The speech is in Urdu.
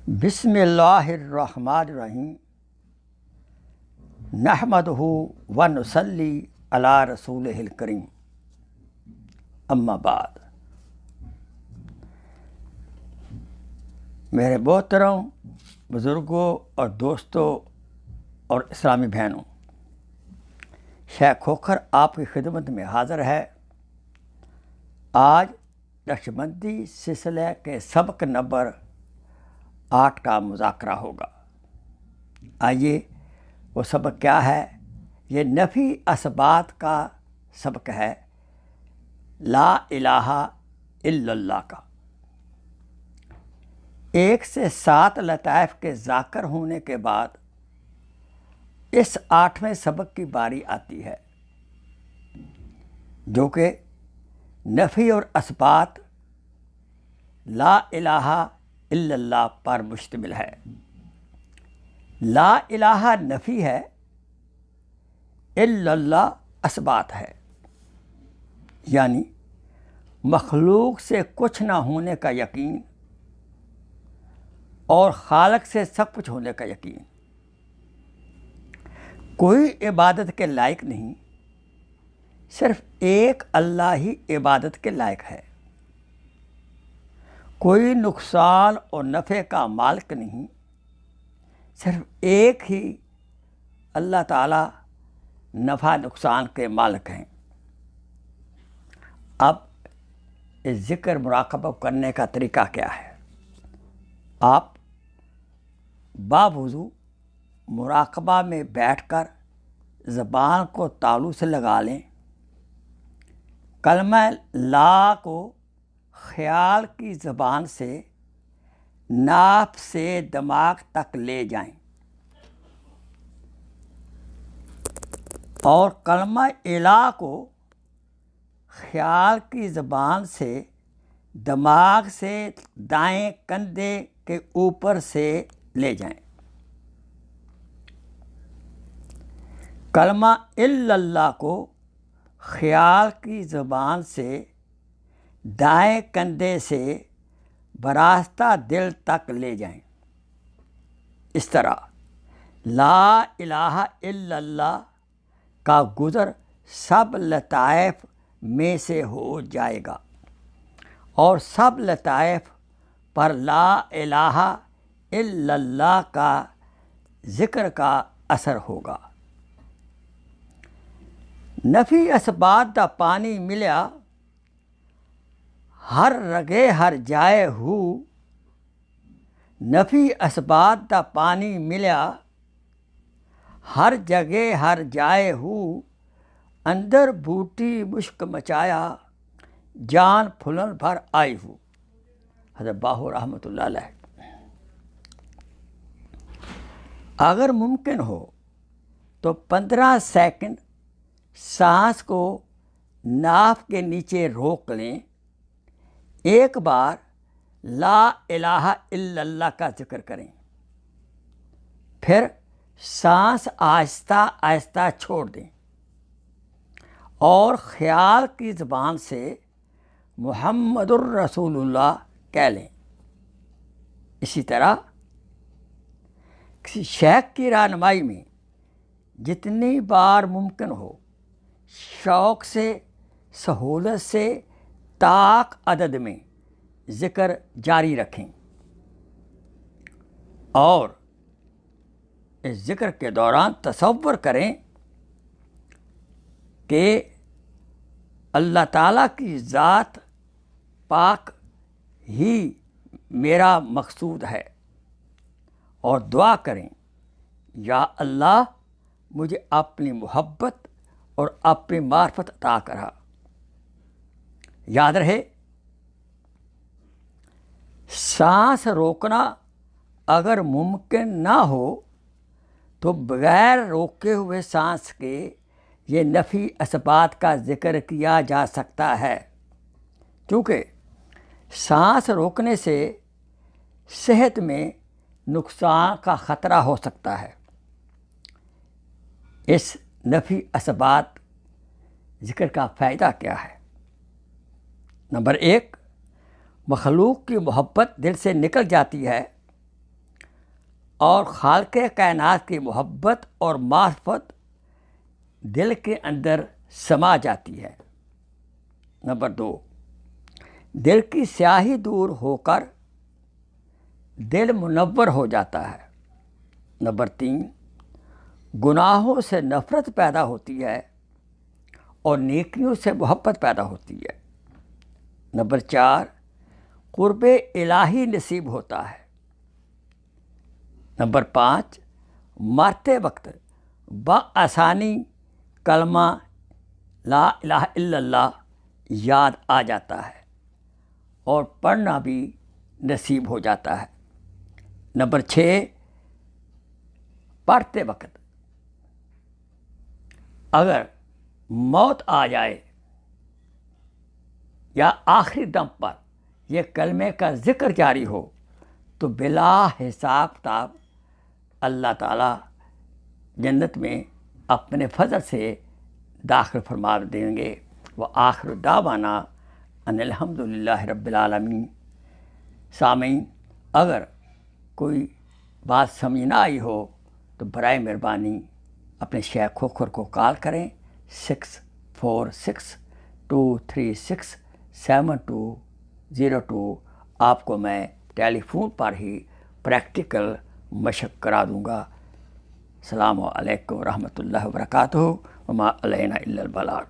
بسم اللہ الرحمن الرحیم نحمدہ ونصلی علی رسولہ الکریم اما بعد۔ میرے محترم بزرگوں اور دوستوں اور اسلامی بہنوں، شیخ کھوکھر آپ کی خدمت میں حاضر ہے۔ آج نقشبندی سلسلے کے سبق نمبر 8 کا مذاکرہ ہوگا۔ آئیے وہ سبق کیا ہے؟ یہ نفی اثبات کا سبق ہے، لا الہ الا اللہ کا۔ 1 سے 7 لطائف کے ذاکر ہونے کے بعد اس 8ویں سبق کی باری آتی ہے، جو کہ نفی اور اثبات لا الہ الا اللہ پر مشتمل ہے۔ لا الہ نفی ہے، الا اللہ اثبات ہے، یعنی مخلوق سے کچھ نہ ہونے کا یقین اور خالق سے سب کچھ ہونے کا یقین۔ کوئی عبادت کے لائق نہیں، صرف ایک اللہ ہی عبادت کے لائق ہے۔ کوئی نقصان اور نفع کا مالک نہیں، صرف ایک ہی اللہ تعالیٰ نفع نقصان کے مالک ہیں۔ اب اس ذکر مراقبہ کرنے کا طریقہ کیا ہے؟ آپ باوضو مراقبہ میں بیٹھ کر زبان کو تالو سے لگا لیں، کلمہ لا کو خیال کی زبان سے ناف سے دماغ تک لے جائیں اور کلمہ الہ کو خیال کی زبان سے دماغ سے دائیں کندھے کے اوپر سے لے جائیں۔ کلمہ الا اللہ کو خیال کی زبان سے دائیں کندھے سے براستہ دل تک لے جائیں۔ اس طرح لا الہ الا اللہ کا گزر سب لطائف میں سے ہو جائے گا اور سب لطائف پر لا الہ الا اللہ کا ذکر کا اثر ہوگا۔ نفی اثبات دا پانی ملیا ہر رگے ہر جائے ہو، نفی اثبات دا پانی ملیا ہر جگہ ہر جائے ہو، اندر بوٹی مشک مچایا جان پھلن بھر آئی ہو۔ حضرت باہو رحمۃ اللہ علیہ۔ اگر ممکن ہو تو 15 سیکنڈ سانس کو ناف کے نیچے روک لیں، ایک بار لا الہ الا اللہ کا ذکر کریں، پھر سانس آہستہ آہستہ چھوڑ دیں اور خیال کی زبان سے محمد الرسول اللہ کہہ لیں۔ اسی طرح کسی شیخ کی رہنمائی میں جتنی بار ممکن ہو شوق سے، سہولت سے، طاق عدد میں ذکر جاری رکھیں اور اس ذکر کے دوران تصور کریں کہ اللہ تعالیٰ کی ذات پاک ہی میرا مقصود ہے، اور دعا کریں، یا اللہ مجھے اپنی محبت اور اپنی معرفت عطا کرا۔ یاد رہے، سانس روکنا اگر ممکن نہ ہو تو بغیر روکے ہوئے سانس کے یہ نفی اثبات کا ذکر کیا جا سکتا ہے، کیونکہ سانس روکنے سے صحت میں نقصان کا خطرہ ہو سکتا ہے۔ اس نفی اثبات ذکر کا فائدہ کیا ہے؟ نمبر 1، مخلوق کی محبت دل سے نکل جاتی ہے اور خالق کائنات کی محبت اور معرفت دل کے اندر سما جاتی ہے۔ نمبر 2، دل کی سیاہی دور ہو کر دل منور ہو جاتا ہے۔ نمبر 3، گناہوں سے نفرت پیدا ہوتی ہے اور نیکیوں سے محبت پیدا ہوتی ہے۔ نمبر 4، قرب الہی نصیب ہوتا ہے۔ نمبر 5، مرتے وقت بآسانی کلمہ لا الہ الا اللہ یاد آ جاتا ہے اور پڑھنا بھی نصیب ہو جاتا ہے۔ نمبر 6، پڑھتے وقت اگر موت آ جائے یا آخری دم پر یہ کلمے کا ذکر جاری ہو تو بلا حساب کتاب اللہ تعالیٰ جنت میں اپنے فضل سے داخل فرما دیں گے۔ وآخر دعوانا ان الحمد للہ رب العالمین۔ سامعین، اگر کوئی بات سمجھ نہ آئی ہو تو برائے مہربانی اپنے شیخ کھوکھر کو کال کریں 6462367202۔ آپ کو میں ٹیلی فون پر ہی پریکٹیکل مشق کرا دوں گا۔ السلام علیکم ورحمۃ اللہ وبرکاتہ۔ وما علینا الا البلاغ۔